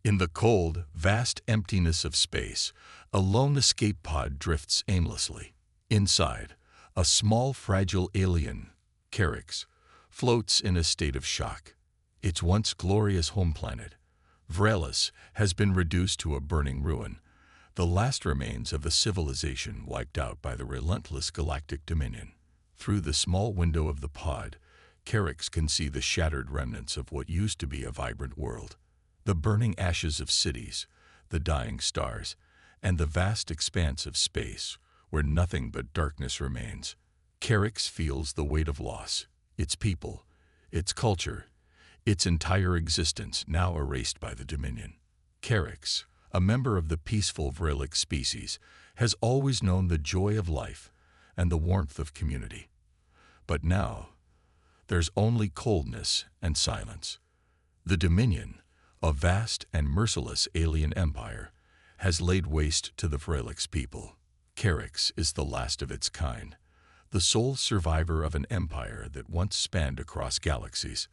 In the cold, vast emptiness of space, a lone escape pod drifts aimlessly. Inside, a small, fragile alien, Carix, floats in a state of shock. Its once glorious home planet, Vrelis, has been reduced to a burning ruin, the last remains of a civilization wiped out by the relentless galactic dominion. Through the small window of the pod, Carix can see the shattered remnants of what used to be a vibrant world. The burning ashes of cities, the dying stars, and the vast expanse of space where nothing but darkness remains. Carix feels the weight of loss, its people, its culture, its entire existence now erased by the Dominion. Carix, a member of the peaceful Vrilic species, has always known the joy of life and the warmth of community. But now, there's only coldness and silence. The Dominion, a vast and merciless alien empire, has laid waste to the Vrelic's people. Carix is the last of its kind, the sole survivor of an empire that once spanned across galaxies.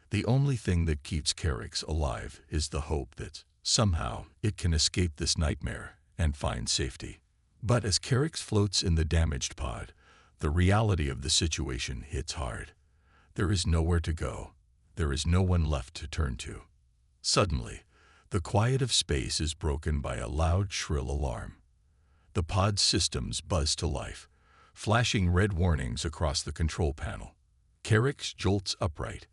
The only thing that keeps Carix alive is the hope that, somehow, it can escape this nightmare and find safety. But as Carix floats in the damaged pod, the reality of the situation hits hard. There is nowhere to go. There is no one left to turn to. Suddenly, the quiet of space is broken by a loud, shrill alarm. The pod's systems buzz to life, flashing red warnings across the control panel. Carix jolts upright,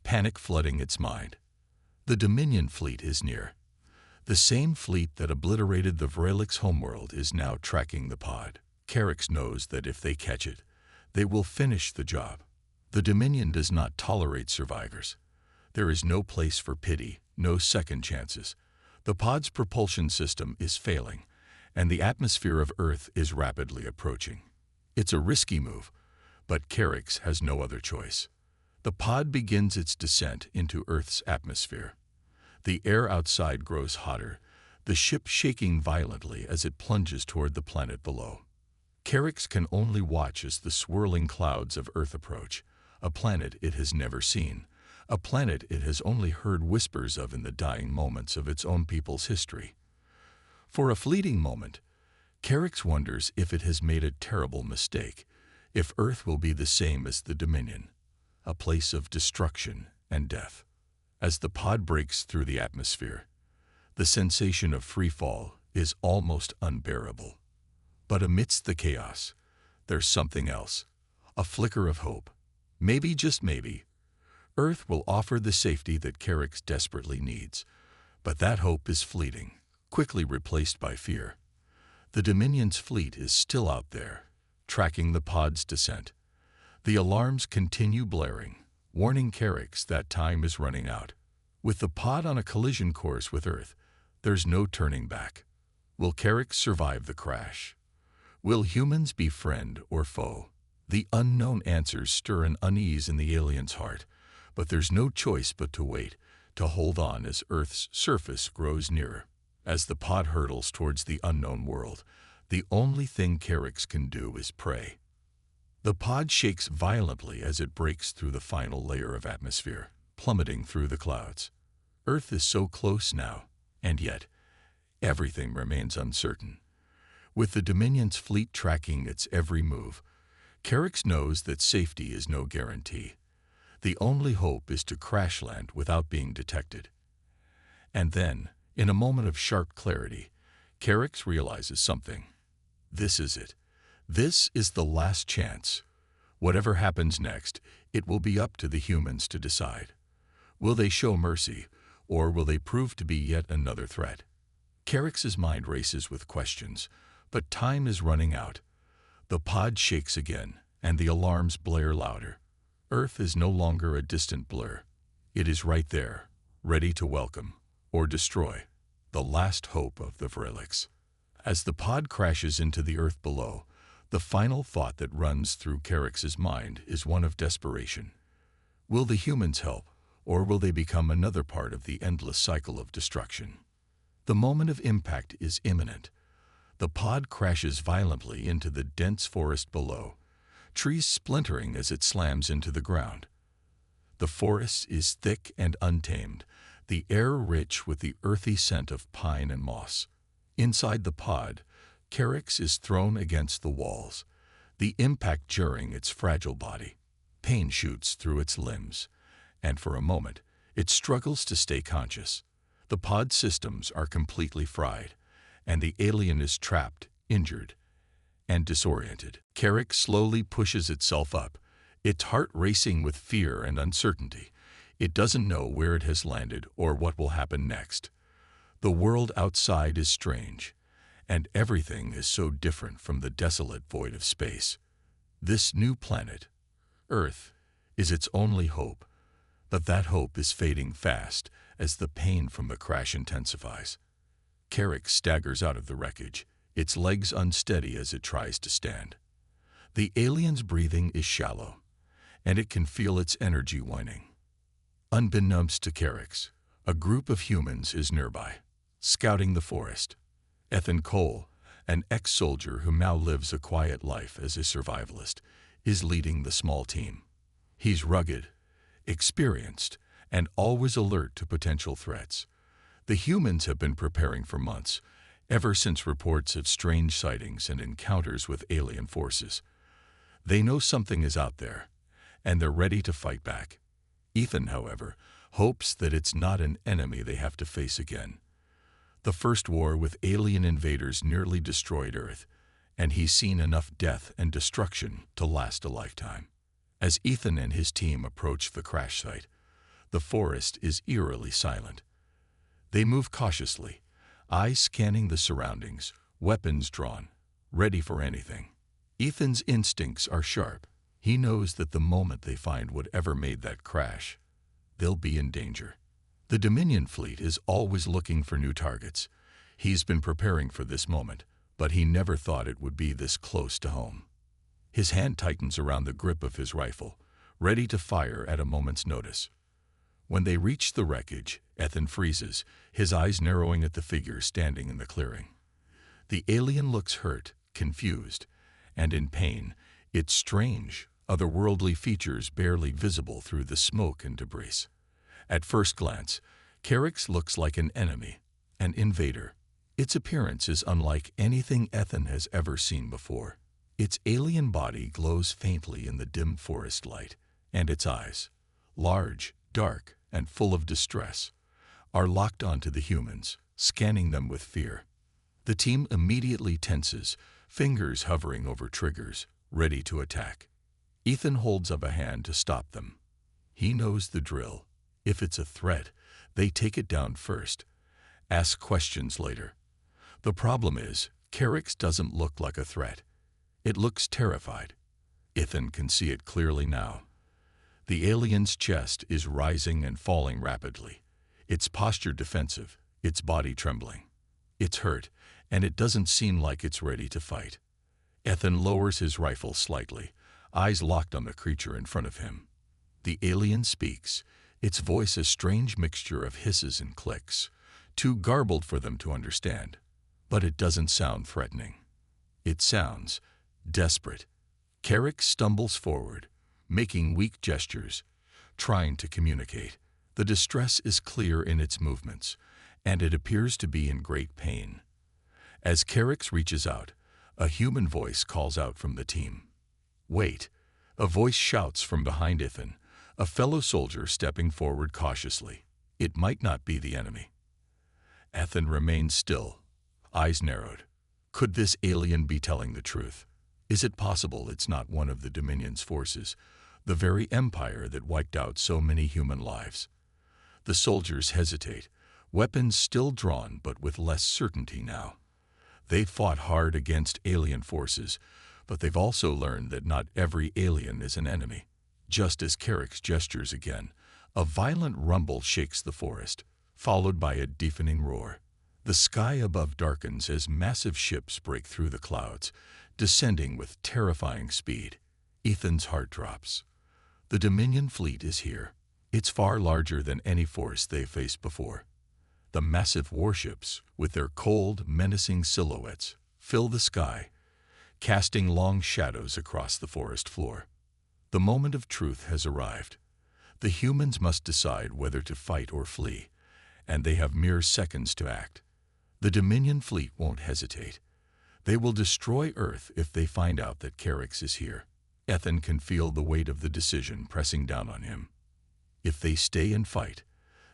panic flooding its mind. The Dominion fleet is near. The same fleet that obliterated the Vrelic's homeworld is now tracking the pod. Carix knows that if they catch it, they will finish the job. The Dominion does not tolerate survivors. There is no place for pity, no second chances. The pod's propulsion system is failing, and the atmosphere of Earth is rapidly approaching. It's a risky move, but Carix has no other choice. The pod begins its descent into Earth's atmosphere. The air outside grows hotter, the ship shaking violently as it plunges toward the planet below. Carix can only watch as the swirling clouds of Earth approach, a planet it has never seen, a planet it has only heard whispers of in the dying moments of its own people's history. For a fleeting moment, Carix wonders if it has made a terrible mistake, if Earth will be the same as the Dominion, a place of destruction and death. As the pod breaks through the atmosphere, the sensation of free fall is almost unbearable. But amidst the chaos, there's something else, a flicker of hope. Maybe, just maybe, Earth will offer the safety that Carix desperately needs. But that hope is fleeting, quickly replaced by fear. The Dominion's fleet is still out there, tracking the pod's descent. The alarms continue blaring, warning Carix that time is running out. With the pod on a collision course with Earth, there's no turning back. Will Carix survive the crash? Will humans be friend or foe? The unknown answers stir an unease in the alien's heart, but there's no choice but to wait, to hold on as Earth's surface grows nearer. As the pod hurtles towards the unknown world, the only thing Carix can do is pray. The pod shakes violently as it breaks through the final layer of atmosphere, plummeting through the clouds. Earth is so close now, and yet, everything remains uncertain. With the Dominion's fleet tracking its every move, Carix knows that safety is no guarantee. The only hope is to crash land without being detected. And then, in a moment of sharp clarity, Carix realizes something. This is it. This is the last chance. Whatever happens next, it will be up to the humans to decide. Will they show mercy, or will they prove to be yet another threat? Carix's mind races with questions, but time is running out. The pod shakes again, and the alarms blare louder. Earth is no longer a distant blur. It is right there, ready to welcome, or destroy, the last hope of the Vrilics. As the pod crashes into the Earth below, the final thought that runs through Carix's mind is one of desperation. Will the humans help, or will they become another part of the endless cycle of destruction? The moment of impact is imminent. The pod crashes violently into the dense forest below, trees splintering as it slams into the ground. The forest is thick and untamed, the air rich with the earthy scent of pine and moss. Inside the pod, Carix is thrown against the walls, the impact jarring its fragile body. Pain shoots through its limbs, and for a moment, it struggles to stay conscious. The pod systems are completely fried, and the alien is trapped, injured, and disoriented. Carix slowly pushes itself up, its heart racing with fear and uncertainty. It doesn't know where it has landed or what will happen next. The world outside is strange, and everything is so different from the desolate void of space. This new planet, Earth, is its only hope, but that hope is fading fast as the pain from the crash intensifies. Carix staggers out of the wreckage, its legs unsteady as it tries to stand. The alien's breathing is shallow, and it can feel its energy waning. Unbeknownst to Carix, a group of humans is nearby, scouting the forest. Ethan Cole, an ex-soldier who now lives a quiet life as a survivalist, is leading the small team. He's rugged, experienced, and always alert to potential threats. The humans have been preparing for months, ever since reports of strange sightings and encounters with alien forces. They know something is out there, and they're ready to fight back. Ethan, however, hopes that it's not an enemy they have to face again. The first war with alien invaders nearly destroyed Earth, and he's seen enough death and destruction to last a lifetime. As Ethan and his team approach the crash site, the forest is eerily silent. They move cautiously, eyes scanning the surroundings, weapons drawn, ready for anything. Ethan's instincts are sharp. He knows that the moment they find whatever made that crash, they'll be in danger. The Dominion fleet is always looking for new targets. He's been preparing for this moment, but he never thought it would be this close to home. His hand tightens around the grip of his rifle, ready to fire at a moment's notice. When they reach the wreckage, Ethan freezes, his eyes narrowing at the figure standing in the clearing. The alien looks hurt, confused, and in pain, its strange, otherworldly features barely visible through the smoke and debris. At first glance, Carix looks like an enemy, an invader. Its appearance is unlike anything Ethan has ever seen before. Its alien body glows faintly in the dim forest light, and its eyes, large, dark, and full of distress, are locked onto the humans, scanning them with fear. The team immediately tenses, fingers hovering over triggers, ready to attack. Ethan holds up a hand to stop them. He knows the drill. If it's a threat, they take it down first, ask questions later. The problem is, Carix doesn't look like a threat. It looks terrified. Ethan can see it clearly now. The alien's chest is rising and falling rapidly, its posture defensive, its body trembling. It's hurt, and it doesn't seem like it's ready to fight. Ethan lowers his rifle slightly, eyes locked on the creature in front of him. The alien speaks, its voice a strange mixture of hisses and clicks, too garbled for them to understand. But it doesn't sound threatening. It sounds desperate. Carix stumbles forward, making weak gestures, trying to communicate. The distress is clear in its movements, and it appears to be in great pain. As Carix reaches out, a human voice calls out from the team. "Wait!" A voice shouts from behind Ethan, a fellow soldier stepping forward cautiously. It might not be the enemy. Ethan remains still, eyes narrowed. Could this alien be telling the truth? Is it possible it's not one of the Dominion's forces, the very empire that wiped out so many human lives? The soldiers hesitate, weapons still drawn but with less certainty now. They've fought hard against alien forces, but they've also learned that not every alien is an enemy. Just as Carix gestures again, a violent rumble shakes the forest, followed by a deafening roar. The sky above darkens as massive ships break through the clouds, descending with terrifying speed. Ethan's heart drops. The Dominion fleet is here. It's far larger than any force they've faced before. The massive warships, with their cold, menacing silhouettes, fill the sky, casting long shadows across the forest floor. The moment of truth has arrived. The humans must decide whether to fight or flee, and they have mere seconds to act. The Dominion fleet won't hesitate. They will destroy Earth if they find out that Carix is here. Ethan can feel the weight of the decision pressing down on him. If they stay and fight,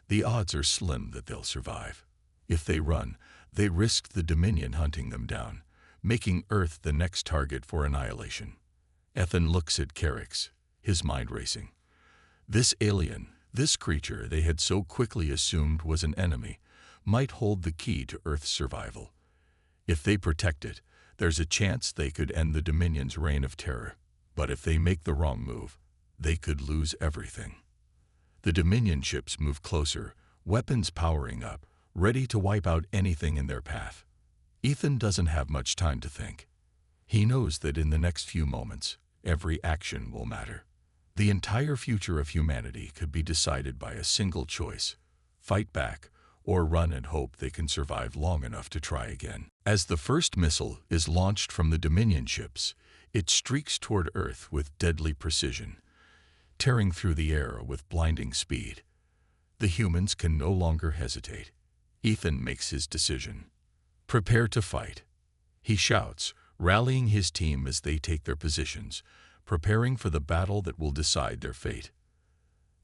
the odds are slim that they'll survive. If they run, they risk the Dominion hunting them down, making Earth the next target for annihilation. Ethan looks at Carix, his mind racing. This alien, this creature they had so quickly assumed was an enemy, might hold the key to Earth's survival. If they protect it, there's a chance they could end the Dominion's reign of terror. But if they make the wrong move, they could lose everything. The Dominion ships move closer, weapons powering up, ready to wipe out anything in their path. Ethan doesn't have much time to think. He knows that in the next few moments, every action will matter. The entire future of humanity could be decided by a single choice: fight back or run and hope they can survive long enough to try again. As the first missile is launched from the Dominion ships, it streaks toward Earth with deadly precision, tearing through the air with blinding speed. The humans can no longer hesitate. Ethan makes his decision. Prepare to fight, he shouts, rallying his team as they take their positions, preparing for the battle that will decide their fate.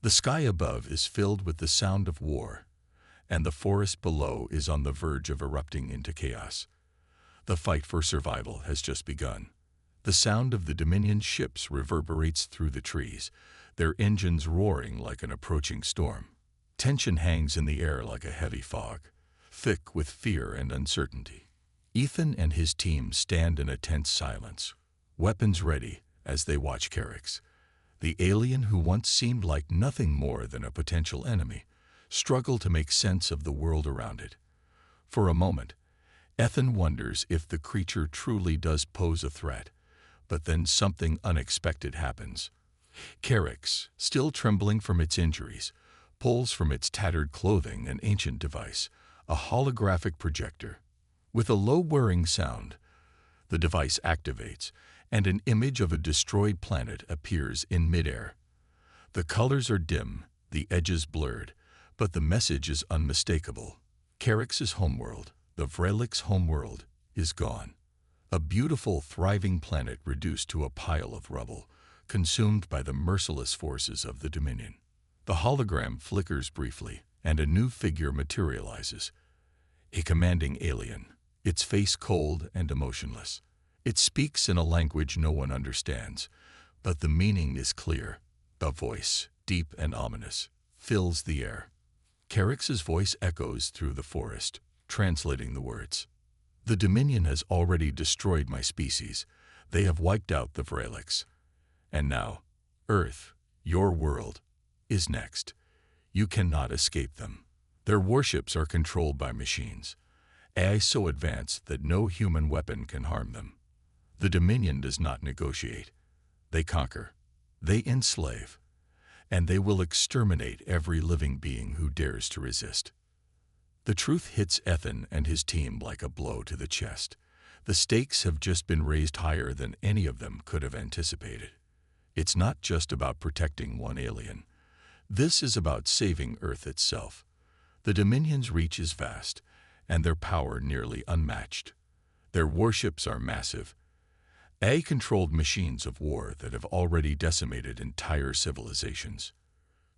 The sky above is filled with the sound of war, and the forest below is on the verge of erupting into chaos. The fight for survival has just begun. The sound of the Dominion ships reverberates through the trees, their engines roaring like an approaching storm. Tension hangs in the air like a heavy fog, thick with fear and uncertainty. Ethan and his team stand in a tense silence, weapons ready as they watch Carix, the alien who once seemed like nothing more than a potential enemy, struggle to make sense of the world around it. For a moment, Ethan wonders if the creature truly does pose a threat, but then something unexpected happens. Carix, still trembling from its injuries, pulls from its tattered clothing an ancient device, a holographic projector. With a low whirring sound, the device activates, and an image of a destroyed planet appears in midair. The colors are dim, the edges blurred, but the message is unmistakable. Carix's homeworld, the Vrelix's homeworld, is gone. A beautiful, thriving planet reduced to a pile of rubble, consumed by the merciless forces of the Dominion. The hologram flickers briefly, and a new figure materializes. A commanding alien, its face cold and emotionless. It speaks in a language no one understands, but the meaning is clear. A voice, deep and ominous, fills the air. Carix's voice echoes through the forest, translating the words. The Dominion has already destroyed my species. They have wiped out the Vrelix. And now, Earth, your world, is next. You cannot escape them. Their warships are controlled by machines, AI so advanced that no human weapon can harm them. The Dominion does not negotiate. They conquer. They enslave. And they will exterminate every living being who dares to resist. The truth hits Ethan and his team like a blow to the chest. The stakes have just been raised higher than any of them could have anticipated. It's not just about protecting one alien. This is about saving Earth itself. The Dominion's reach is vast, and their power nearly unmatched. Their warships are massive, AI-controlled machines of war that have already decimated entire civilizations.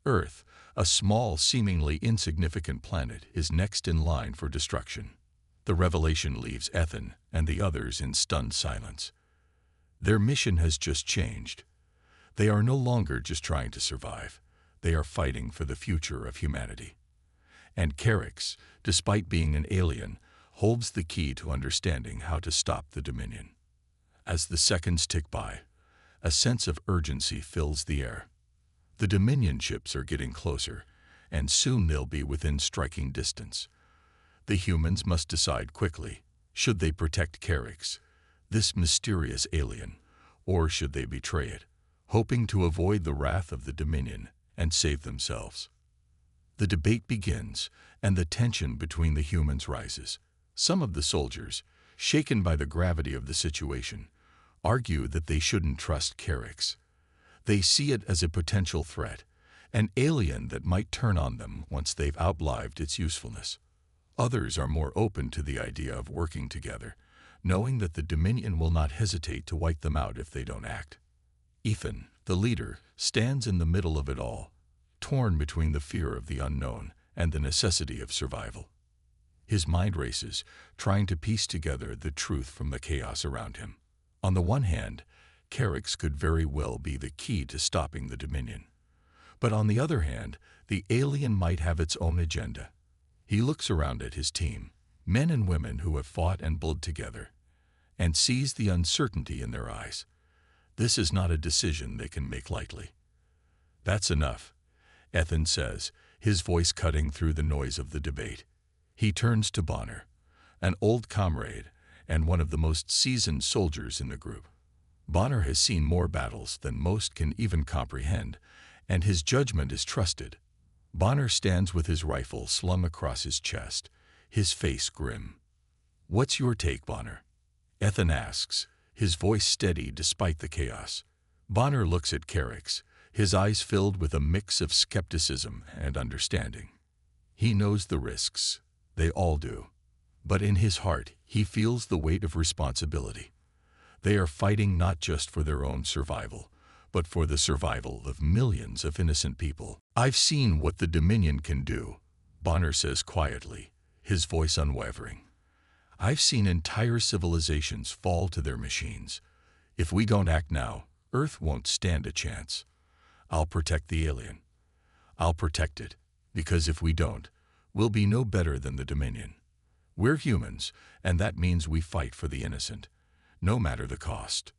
Earth, a small, seemingly insignificant planet, is next in line for destruction. The revelation leaves Ethan and the others in stunned silence. Their mission has just changed. They are no longer just trying to survive. They are fighting for the future of humanity. And Carix, despite being an alien, holds the key to understanding how to stop the Dominion. As the seconds tick by, a sense of urgency fills the air. The Dominion ships are getting closer, and soon they'll be within striking distance. The humans must decide quickly, should they protect Carix, this mysterious alien, or should they betray it, hoping to avoid the wrath of the Dominion and save themselves. The debate begins, and the tension between the humans rises. Some of the soldiers, shaken by the gravity of the situation, argue that they shouldn't trust Carix. They see it as a potential threat, an alien that might turn on them once they've outlived its usefulness. Others are more open to the idea of working together, knowing that the Dominion will not hesitate to wipe them out if they don't act. Ethan, the leader, stands in the middle of it all, torn between the fear of the unknown and the necessity of survival. His mind races, trying to piece together the truth from the chaos around him. On the one hand, Carrix could very well be the key to stopping the Dominion. But on the other hand, the alien might have its own agenda. He looks around at his team, men and women who have fought and bled together, and sees the uncertainty in their eyes. This is not a decision they can make lightly. "That's enough," Ethan says, his voice cutting through the noise of the debate. He turns to Bonner, an old comrade and one of the most seasoned soldiers in the group. Bonner has seen more battles than most can even comprehend, and his judgment is trusted. Bonner stands with his rifle slung across his chest, his face grim. "What's your take, Bonner?" Ethan asks, his voice steady despite the chaos. Bonner looks at Carrix, his eyes filled with a mix of skepticism and understanding. He knows the risks. They all do. But in his heart, he feels the weight of responsibility. They are fighting not just for their own survival, but for the survival of millions of innocent people. "I've seen what the Dominion can do," Bonner says quietly, his voice unwavering. "I've seen entire civilizations fall to their machines. If we don't act now, Earth won't stand a chance. I'll protect the alien. I'll protect it, because if we don't, we'll be no better than the Dominion. We're humans, and that means we fight for the innocent, no matter the cost."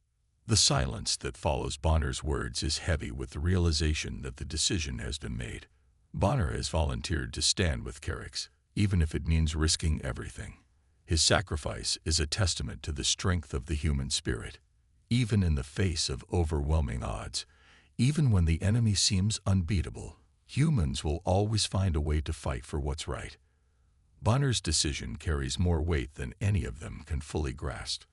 The silence that follows Bonner's words is heavy with the realization that the decision has been made. Bonner has volunteered to stand with Carrix, even if it means risking everything. His sacrifice is a testament to the strength of the human spirit. Even in the face of overwhelming odds, even when the enemy seems unbeatable, humans will always find a way to fight for what's right. Bonner's decision carries more weight than any of them can fully grasp.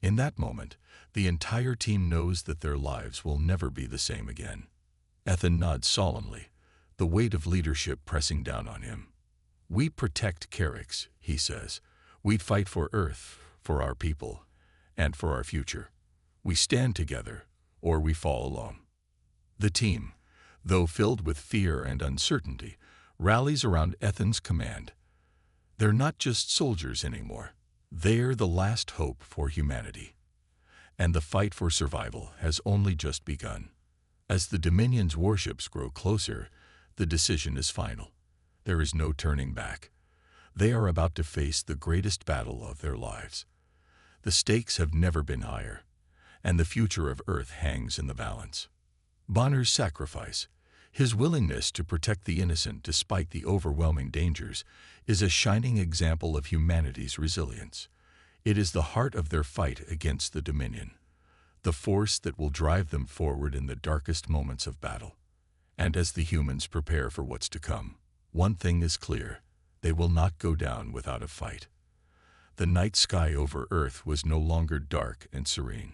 In that moment, the entire team knows that their lives will never be the same again. Ethan nods solemnly, the weight of leadership pressing down on him. "We protect Carrix," he says. "We fight for Earth, for our people, and for our future. We stand together, or we fall alone." The team, though filled with fear and uncertainty, rallies around Ethan's command. They're not just soldiers anymore. They're the last hope for humanity. And the fight for survival has only just begun. As the Dominion's warships grow closer, the decision is final. There is no turning back. They are about to face the greatest battle of their lives. The stakes have never been higher, and the future of Earth hangs in the balance. Bonner's sacrifice, his willingness to protect the innocent despite the overwhelming dangers, is a shining example of humanity's resilience. It is the heart of their fight against the Dominion, the force that will drive them forward in the darkest moments of battle. And as the humans prepare for what's to come, one thing is clear: they will not go down without a fight. The night sky over Earth was no longer dark and serene.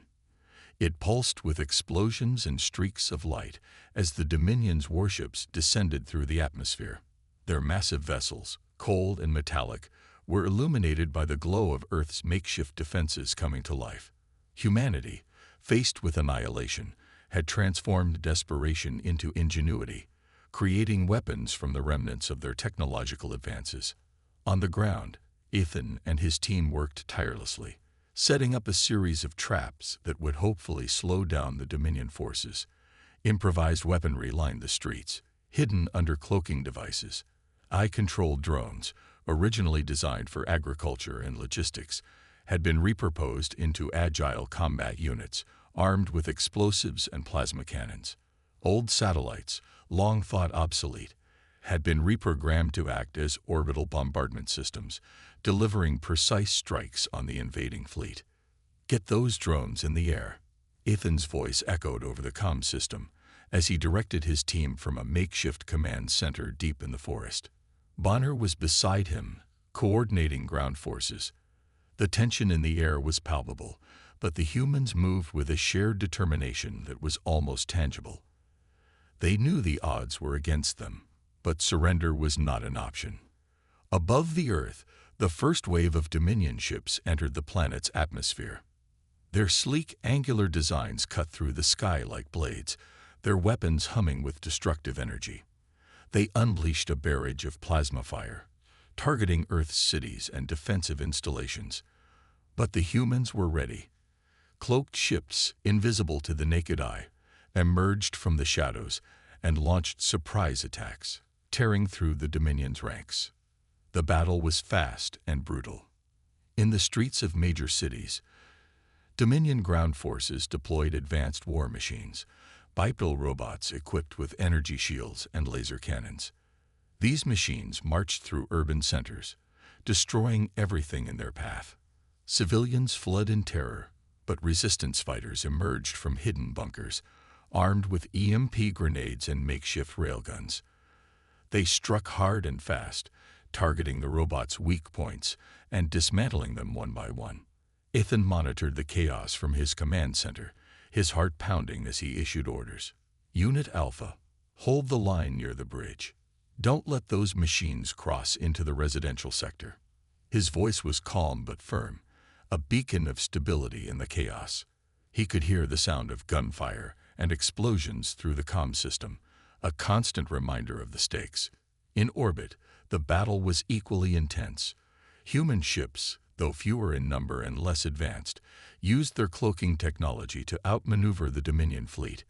It pulsed with explosions and streaks of light as the Dominion's warships descended through the atmosphere. Their massive vessels, cold and metallic, were illuminated by the glow of Earth's makeshift defenses coming to life. Humanity, faced with annihilation, had transformed desperation into ingenuity, creating weapons from the remnants of their technological advances. On the ground, Ethan and his team worked tirelessly, setting up a series of traps that would hopefully slow down the Dominion forces. Improvised weaponry lined the streets, hidden under cloaking devices. Eye-controlled drones, originally designed for agriculture and logistics, had been repurposed into agile combat units armed with explosives and plasma cannons. Old satellites, long thought obsolete, had been reprogrammed to act as orbital bombardment systems, delivering precise strikes on the invading fleet. "Get those drones in the air," Ethan's voice echoed over the comm system as he directed his team from a makeshift command center deep in the forest. Bonner was beside him, coordinating ground forces. The tension in the air was palpable, but the humans moved with a shared determination that was almost tangible. They knew the odds were against them, but surrender was not an option. Above the Earth, the first wave of Dominion ships entered the planet's atmosphere. Their sleek, angular designs cut through the sky like blades, their weapons humming with destructive energy. They unleashed a barrage of plasma fire, targeting Earth's cities and defensive installations. But the humans were ready. Cloaked ships, invisible to the naked eye, emerged from the shadows and launched surprise attacks, tearing through the Dominion's ranks. The battle was fast and brutal. In the streets of major cities, Dominion ground forces deployed advanced war machines, bipedal robots equipped with energy shields and laser cannons. These machines marched through urban centers, destroying everything in their path. Civilians fled in terror, but resistance fighters emerged from hidden bunkers, armed with EMP grenades and makeshift railguns. They struck hard and fast, targeting the robots' weak points and dismantling them one by one. Ethan monitored the chaos from his command center, his heart pounding as he issued orders. Unit Alpha, hold the line near the bridge. Don't let those machines cross into the residential sector. His voice was calm but firm, a beacon of stability in the chaos. He could hear the sound of gunfire and explosions through the comm system, a constant reminder of the stakes. In orbit, the battle was equally intense. Human ships, though fewer in number and less advanced, used their cloaking technology to outmaneuver the Dominion fleet.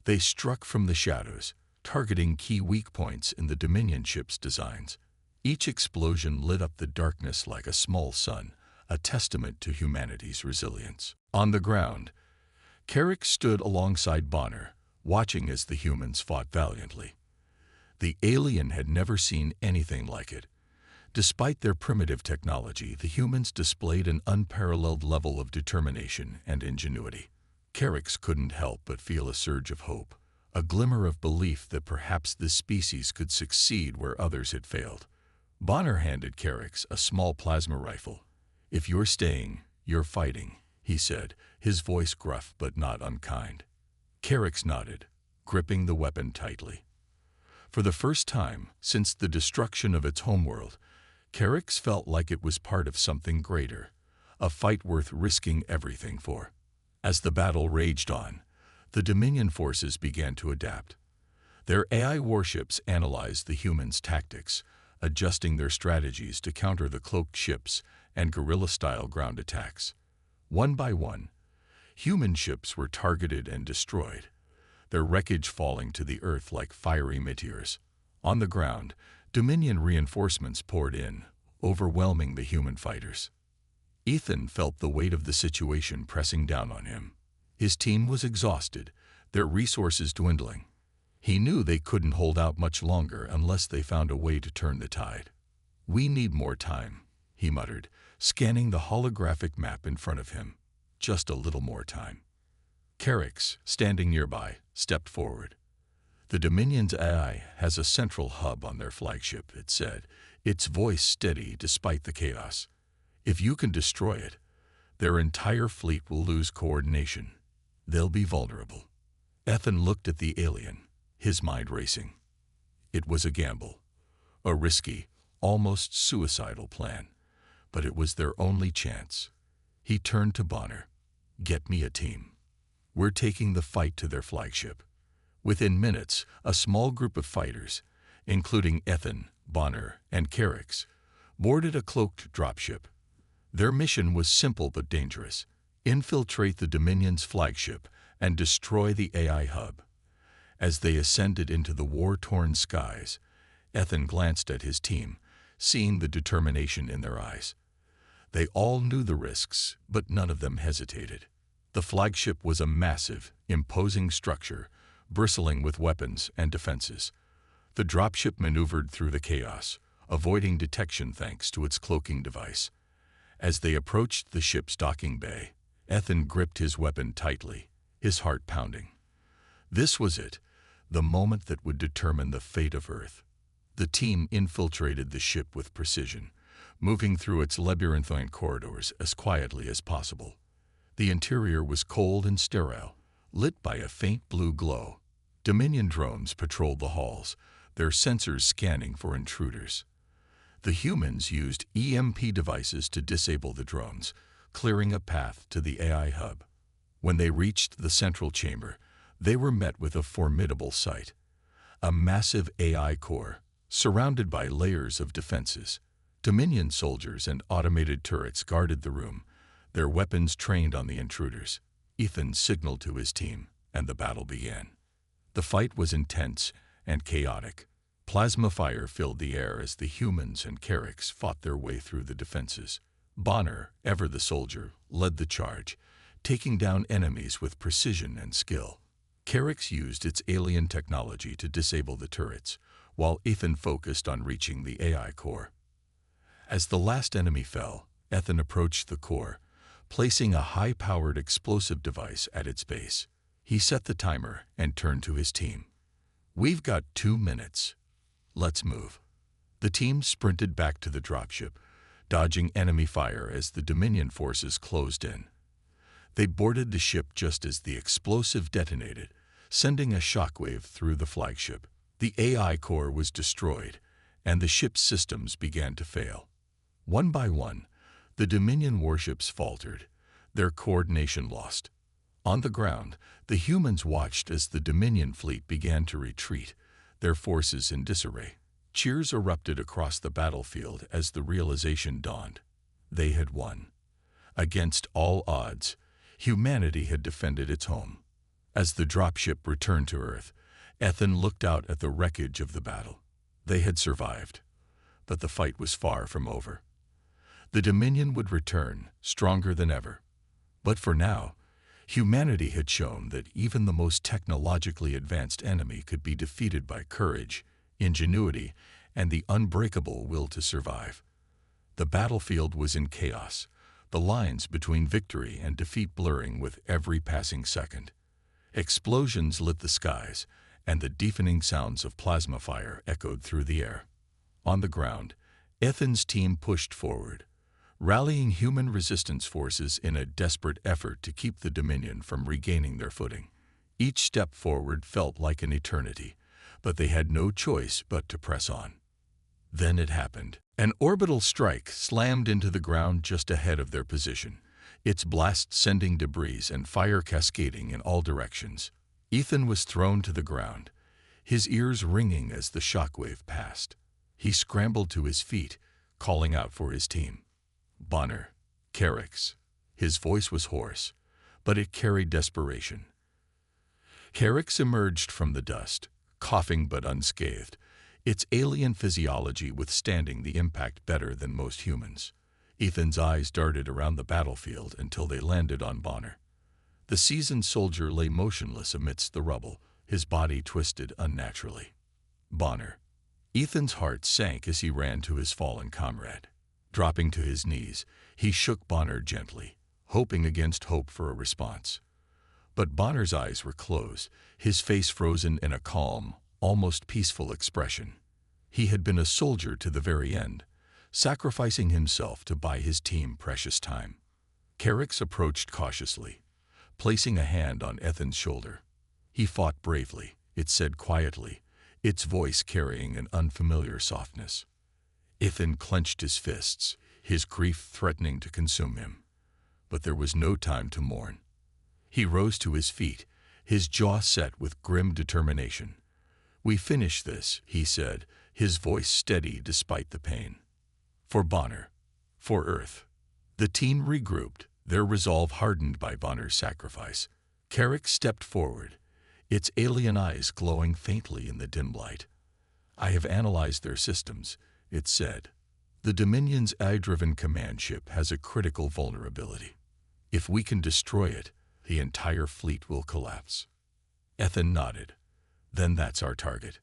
They struck from the shadows, targeting key weak points in the Dominion ships' designs. Each explosion lit up the darkness like a small sun, a testament to humanity's resilience. On the ground, Carrick stood alongside Bonner, watching as the humans fought valiantly. The alien had never seen anything like it. Despite their primitive technology, the humans displayed an unparalleled level of determination and ingenuity. Carrick couldn't help but feel a surge of hope, a glimmer of belief that perhaps this species could succeed where others had failed. Bonner handed Carrick a small plasma rifle. "If you're staying, you're fighting," he said, his voice gruff but not unkind. Carrick nodded, gripping the weapon tightly. For the first time since the destruction of its homeworld, Carrick felt like it was part of something greater, a fight worth risking everything for. As the battle raged on, the Dominion forces began to adapt. Their AI warships analyzed the humans' tactics, adjusting their strategies to counter the cloaked ships and guerrilla-style ground attacks. One by one, human ships were targeted and destroyed, their wreckage falling to the earth like fiery meteors. On the ground, Dominion reinforcements poured in, overwhelming the human fighters. Ethan felt the weight of the situation pressing down on him. His team was exhausted, their resources dwindling. He knew they couldn't hold out much longer unless they found a way to turn the tide. "We need more time," he muttered, scanning the holographic map in front of him. "Just a little more time." Carrick, standing nearby, stepped forward. "The Dominion's AI has a central hub on their flagship," it said, its voice steady despite the chaos. "If you can destroy it, their entire fleet will lose coordination. They'll be vulnerable." Ethan looked at the alien, his mind racing. It was a gamble, a risky, almost suicidal plan, but it was their only chance. He turned to Bonner. "Get me a team. We're taking the fight to their flagship." Within minutes, a small group of fighters, including Ethan, Bonner, and Carrick, boarded a cloaked dropship. Their mission was simple but dangerous: infiltrate the Dominion's flagship and destroy the AI hub. As they ascended into the war-torn skies, Ethan glanced at his team, seeing the determination in their eyes. They all knew the risks, but none of them hesitated. The flagship was a massive, imposing structure, bristling with weapons and defenses. The dropship maneuvered through the chaos, avoiding detection thanks to its cloaking device. As they approached the ship's docking bay, Ethan gripped his weapon tightly, his heart pounding. This was it, the moment that would determine the fate of Earth. The team infiltrated the ship with precision, moving through its labyrinthine corridors as quietly as possible. The interior was cold and sterile, lit by a faint blue glow. Dominion drones patrolled the halls, their sensors scanning for intruders. The humans used EMP devices to disable the drones, clearing a path to the AI hub. When they reached the central chamber, they were met with a formidable sight. A massive AI core, surrounded by layers of defenses. Dominion soldiers and automated turrets guarded the room, their weapons trained on the intruders. Ethan signaled to his team, and the battle began. The fight was intense and chaotic. Plasma fire filled the air as the humans and Carricks fought their way through the defenses. Bonner, ever the soldier, led the charge, taking down enemies with precision and skill. Carricks used its alien technology to disable the turrets, while Ethan focused on reaching the AI core. As the last enemy fell, Ethan approached the core, placing a high-powered explosive device at its base. He set the timer and turned to his team. "We've got 2 minutes. Let's move." The team sprinted back to the dropship, dodging enemy fire as the Dominion forces closed in. They boarded the ship just as the explosive detonated, sending a shockwave through the flagship. The AI core was destroyed, and the ship's systems began to fail. One by one, the Dominion warships faltered, their coordination lost. On the ground, the humans watched as the Dominion fleet began to retreat, their forces in disarray. Cheers erupted across the battlefield as the realization dawned. They had won. Against all odds, humanity had defended its home. As the dropship returned to Earth, Ethan looked out at the wreckage of the battle. They had survived, but the fight was far from over. The Dominion would return, stronger than ever. But for now, humanity had shown that even the most technologically advanced enemy could be defeated by courage, ingenuity, and the unbreakable will to survive. The battlefield was in chaos, the lines between victory and defeat blurring with every passing second. Explosions lit the skies, and the deafening sounds of plasma fire echoed through the air. On the ground, Ethan's team pushed forward, rallying human resistance forces in a desperate effort to keep the Dominion from regaining their footing. Each step forward felt like an eternity, but they had no choice but to press on. Then it happened. An orbital strike slammed into the ground just ahead of their position, its blast sending debris and fire cascading in all directions. Ethan was thrown to the ground, his ears ringing as the shockwave passed. He scrambled to his feet, calling out for his team. "Bonner, Carricks." His voice was hoarse, but it carried desperation. Carricks emerged from the dust, coughing but unscathed, its alien physiology withstanding the impact better than most humans. Ethan's eyes darted around the battlefield until they landed on Bonner. The seasoned soldier lay motionless amidst the rubble, his body twisted unnaturally. Bonner. Ethan's heart sank as he ran to his fallen comrade. Dropping to his knees, he shook Bonner gently, hoping against hope for a response. But Bonner's eyes were closed, his face frozen in a calm, almost peaceful expression. He had been a soldier to the very end, sacrificing himself to buy his team precious time. Carricks approached cautiously, placing a hand on Ethan's shoulder. He fought bravely, it said quietly, its voice carrying an unfamiliar softness. Ethan clenched his fists, his grief threatening to consume him. But there was no time to mourn. He rose to his feet, his jaw set with grim determination. "We finish this," he said, his voice steady despite the pain. "For Bonner. For Earth." The team regrouped, their resolve hardened by Bonner's sacrifice. Carrick stepped forward, its alien eyes glowing faintly in the dim light. "I have analyzed their systems," it said. "The Dominion's AI-driven command ship has a critical vulnerability. If we can destroy it, the entire fleet will collapse." Ethan nodded. "Then that's our target."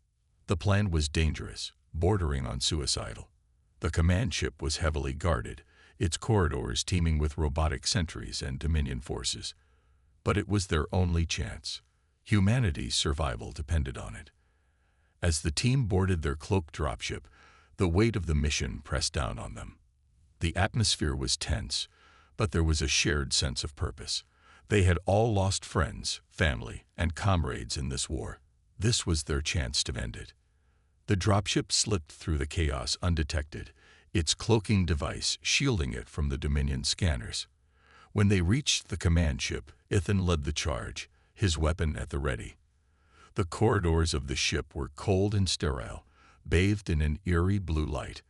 The plan was dangerous, bordering on suicidal. The command ship was heavily guarded, its corridors teeming with robotic sentries and Dominion forces. But it was their only chance. Humanity's survival depended on it. As the team boarded their cloaked dropship, the weight of the mission pressed down on them. The atmosphere was tense, but there was a shared sense of purpose. They had all lost friends, family, and comrades in this war. This was their chance to end it. The dropship slipped through the chaos undetected, its cloaking device shielding it from the Dominion scanners. When they reached the command ship, Ethan led the charge, his weapon at the ready. The corridors of the ship were cold and sterile, bathed in an eerie blue light.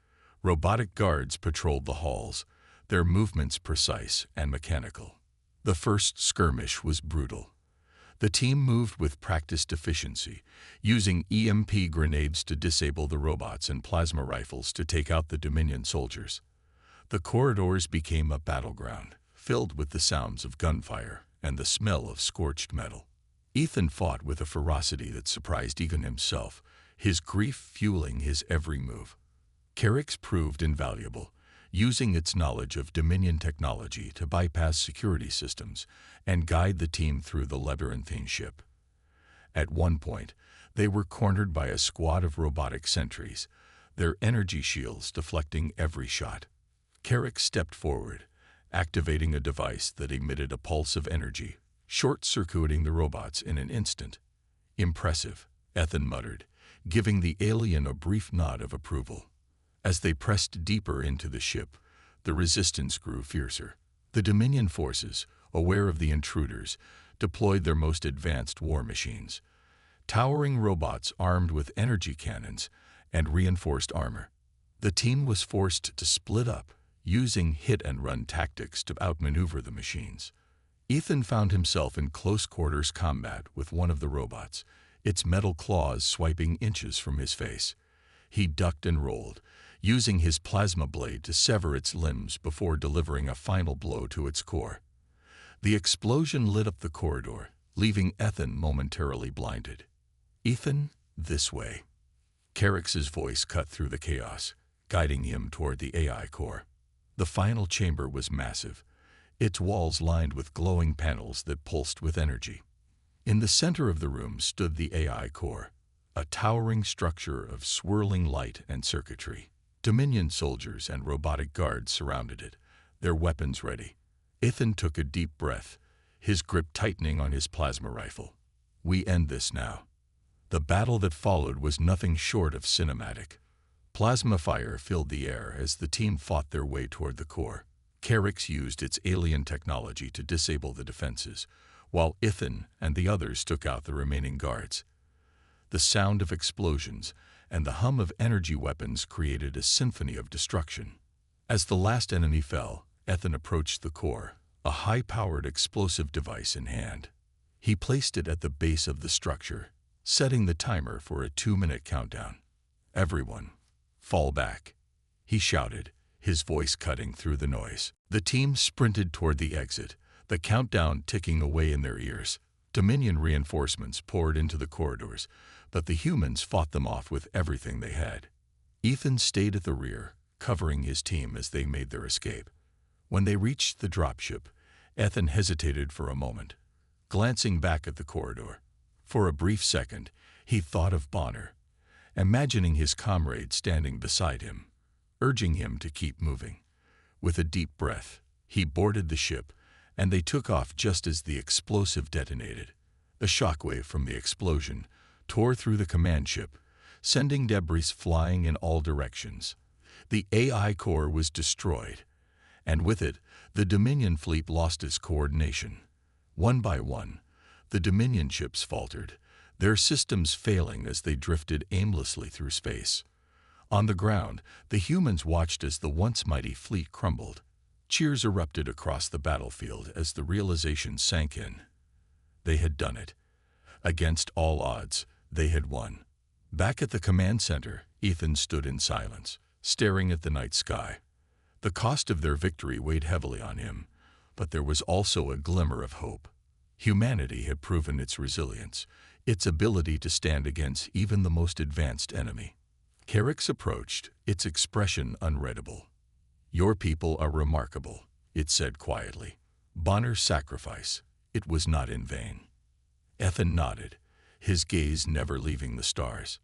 Robotic guards patrolled the halls, their movements precise and mechanical. The first skirmish was brutal. The team moved with practiced efficiency, using EMP grenades to disable the robots and plasma rifles to take out the Dominion soldiers. The corridors became a battleground, filled with the sounds of gunfire and the smell of scorched metal. Ethan fought with a ferocity that surprised even himself, his grief fueling his every move. Carrick's proved invaluable, using its knowledge of Dominion technology to bypass security systems and guide the team through the labyrinthine ship. At one point, they were cornered by a squad of robotic sentries, their energy shields deflecting every shot. Carrick stepped forward, activating a device that emitted a pulse of energy, short-circuiting the robots in an instant. "Impressive," Ethan muttered, giving the alien a brief nod of approval. As they pressed deeper into the ship, the resistance grew fiercer. The Dominion forces, aware of the intruders, deployed their most advanced war machines, towering robots armed with energy cannons and reinforced armor. The team was forced to split up, using hit-and-run tactics to outmaneuver the machines. Ethan found himself in close-quarters combat with one of the robots, its metal claws swiping inches from his face. He ducked and rolled, using his plasma blade to sever its limbs before delivering a final blow to its core. The explosion lit up the corridor, leaving Ethan momentarily blinded. "Ethan, this way." Carrick's voice cut through the chaos, guiding him toward the AI core. The final chamber was massive, its walls lined with glowing panels that pulsed with energy. In the center of the room stood the AI core, a towering structure of swirling light and circuitry. Dominion soldiers and robotic guards surrounded it, their weapons ready. Ethan took a deep breath, his grip tightening on his plasma rifle. "We end this now." The battle that followed was nothing short of cinematic. Plasma fire filled the air as the team fought their way toward the core. Carrick's used its alien technology to disable the defenses, while Ethan and the others took out the remaining guards. The sound of explosions and the hum of energy weapons created a symphony of destruction. As the last enemy fell, Ethan approached the core, a high-powered explosive device in hand. He placed it at the base of the structure, setting the timer for a 2-minute countdown. "Everyone, fall back," he shouted, his voice cutting through the noise. The team sprinted toward the exit, the countdown ticking away in their ears. Dominion reinforcements poured into the corridors, but the humans fought them off with everything they had. Ethan stayed at the rear, covering his team as they made their escape. When they reached the dropship, Ethan hesitated for a moment, glancing back at the corridor. For a brief second, he thought of Bonner, imagining his comrade standing beside him, urging him to keep moving. With a deep breath, he boarded the ship, and they took off just as the explosive detonated. The shockwave from the explosion tore through the command ship, sending debris flying in all directions. The AI core was destroyed, and with it, the Dominion fleet lost its coordination. One by one, the Dominion ships faltered, their systems failing as they drifted aimlessly through space. On the ground, the humans watched as the once mighty fleet crumbled. Cheers erupted across the battlefield as the realization sank in. They had done it. Against all odds, they had won. Back at the command center, Ethan stood in silence, staring at the night sky. The cost of their victory weighed heavily on him, but there was also a glimmer of hope. Humanity had proven its resilience, its ability to stand against even the most advanced enemy. Carrick's approached, its expression unreadable. "Your people are remarkable," it said quietly. "Bonner's sacrifice, it was not in vain." Ethan nodded, his gaze never leaving the stars.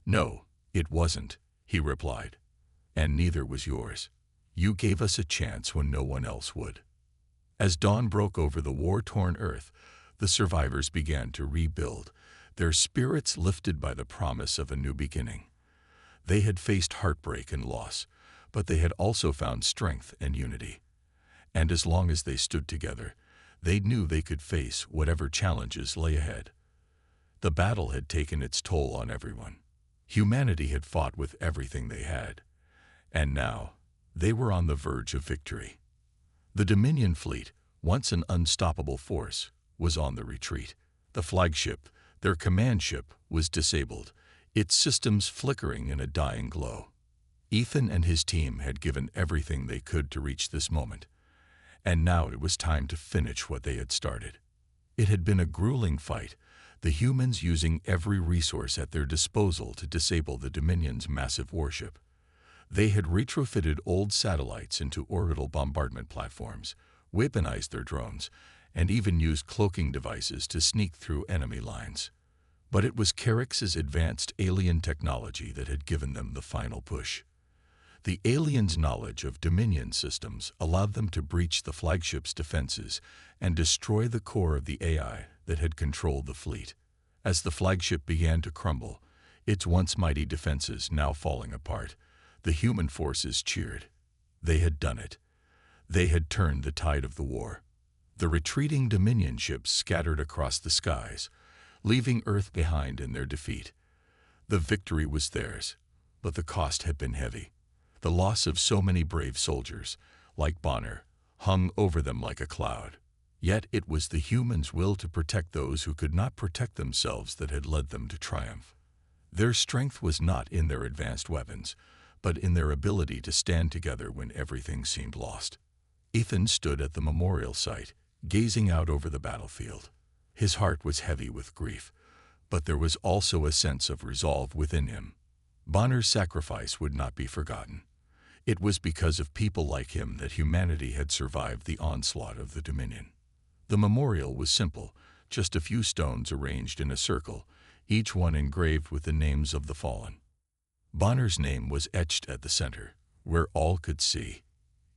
"No, it wasn't," he replied. "And neither was yours. You gave us a chance when no one else would." As dawn broke over the war-torn earth, the survivors began to rebuild, their spirits lifted by the promise of a new beginning. They had faced heartbreak and loss, but they had also found strength and unity. And as long as they stood together, they knew they could face whatever challenges lay ahead. The battle had taken its toll on everyone. Humanity had fought with everything they had, and now they were on the verge of victory. The Dominion fleet, once an unstoppable force, was on the retreat. The flagship, their command ship, was disabled, its systems flickering in a dying glow. Ethan and his team had given everything they could to reach this moment, and now it was time to finish what they had started. It had been a grueling fight, the humans using every resource at their disposal to disable the Dominion's massive warship. They had retrofitted old satellites into orbital bombardment platforms, weaponized their drones, and even used cloaking devices to sneak through enemy lines. But it was Carix's advanced alien technology that had given them the final push. The aliens' knowledge of Dominion systems allowed them to breach the flagship's defenses and destroy the core of the AI that had controlled the fleet. As the flagship began to crumble, its once mighty defenses now falling apart, the human forces cheered. They had done it. They had turned the tide of the war. The retreating Dominion ships scattered across the skies, leaving Earth behind in their defeat. The victory was theirs, but the cost had been heavy. The loss of so many brave soldiers, like Bonner, hung over them like a cloud. Yet it was the humans' will to protect those who could not protect themselves that had led them to triumph. Their strength was not in their advanced weapons, but in their ability to stand together when everything seemed lost. Ethan stood at the memorial site, gazing out over the battlefield. His heart was heavy with grief, but there was also a sense of resolve within him. Bonner's sacrifice would not be forgotten. It was because of people like him that humanity had survived the onslaught of the Dominion. The memorial was simple, just a few stones arranged in a circle, each one engraved with the names of the fallen. Bonner's name was etched at the center, where all could see.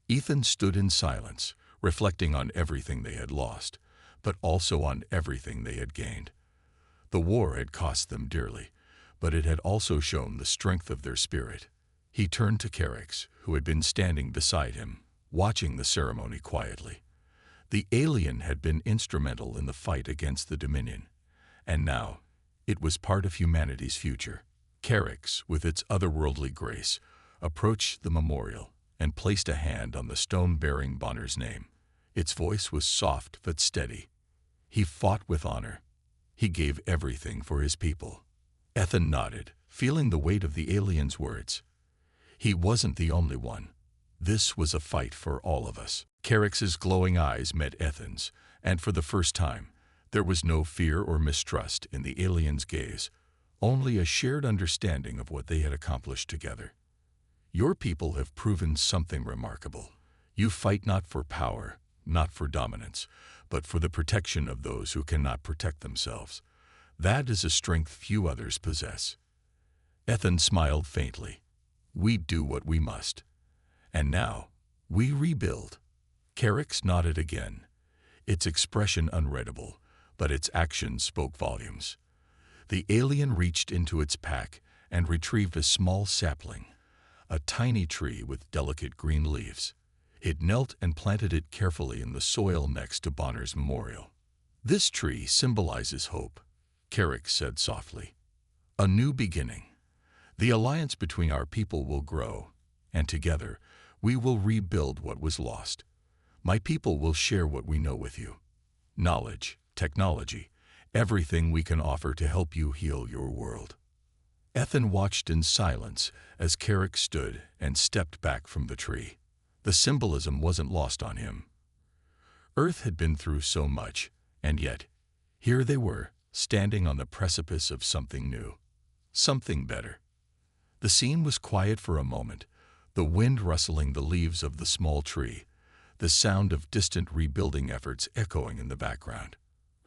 Ethan stood in silence, reflecting on everything they had lost, but also on everything they had gained. The war had cost them dearly, but it had also shown the strength of their spirit. He turned to Carix, who had been standing beside him, watching the ceremony quietly. The alien had been instrumental in the fight against the Dominion, and now it was part of humanity's future. Carix, with its otherworldly grace, approached the memorial and placed a hand on the stone bearing Bonner's name. Its voice was soft but steady. He fought with honor. He gave everything for his people. Ethan nodded, feeling the weight of the alien's words. He wasn't the only one. This was a fight for all of us. Carix's glowing eyes met Ethan's, and for the first time, there was no fear or mistrust in the alien's gaze, only a shared understanding of what they had accomplished together. Your people have proven something remarkable. You fight not for power, not for dominance, but for the protection of those who cannot protect themselves. That is a strength few others possess. Ethan smiled faintly. We do what we must. And now, we rebuild. Carix nodded again, its expression unreadable, but its actions spoke volumes. The alien reached into its pack and retrieved a small sapling, a tiny tree with delicate green leaves. It knelt and planted it carefully in the soil next to Bonner's memorial. This tree symbolizes hope, Carix said softly. A new beginning. The alliance between our people will grow, and together we will rebuild what was lost. My people will share what we know with you. Knowledge, technology, everything we can offer to help you heal your world. Ethan watched in silence as Carix stood and stepped back from the tree. The symbolism wasn't lost on him. Earth had been through so much, and yet, here they were, standing on the precipice of something new, something better. The scene was quiet for a moment, the wind rustling the leaves of the small tree, the sound of distant rebuilding efforts echoing in the background.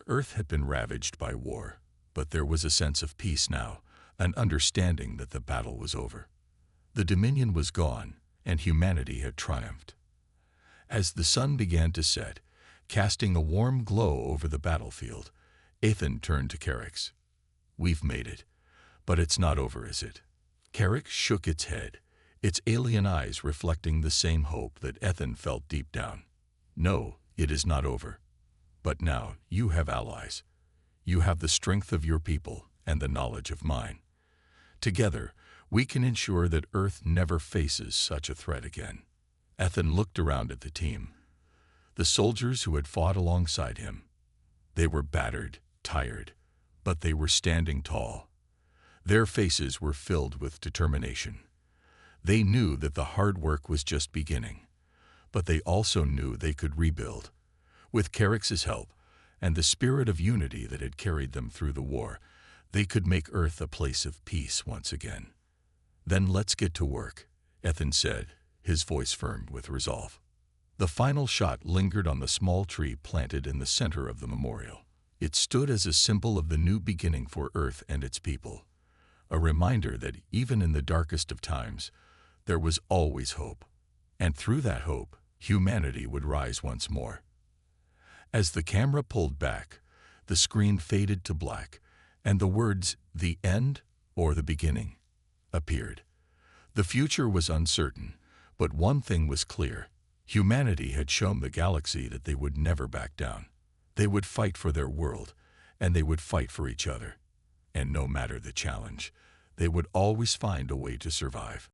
Earth had been ravaged by war, but there was a sense of peace now, an understanding that the battle was over. The Dominion was gone, and humanity had triumphed. As the sun began to set, casting a warm glow over the battlefield, Ethan turned to Carix. we've made it. But it's not over, is it? Carrick shook its head, its alien eyes reflecting the same hope that Ethan felt deep down. No, it is not over. But now you have allies. You have the strength of your people and the knowledge of mine. Together, we can ensure that Earth never faces such a threat again. Ethan looked around at the team. The soldiers who had fought alongside him. They were battered, tired, but they were standing tall. Their faces were filled with determination. They knew that the hard work was just beginning, but they also knew they could rebuild. With Carrick's help and the spirit of unity that had carried them through the war, they could make Earth a place of peace once again. Then let's get to work, Ethan said, his voice firm with resolve. The final shot lingered on the small tree planted in the center of the memorial. It stood as a symbol of the new beginning for Earth and its people, a reminder that even in the darkest of times, there was always hope. And through that hope, humanity would rise once more. As the camera pulled back, the screen faded to black, and the words, "The end" or "The beginning" appeared. The future was uncertain, but one thing was clear. Humanity had shown the galaxy that they would never back down. They would fight for their world, and they would fight for each other. And no matter the challenge, they would always find a way to survive.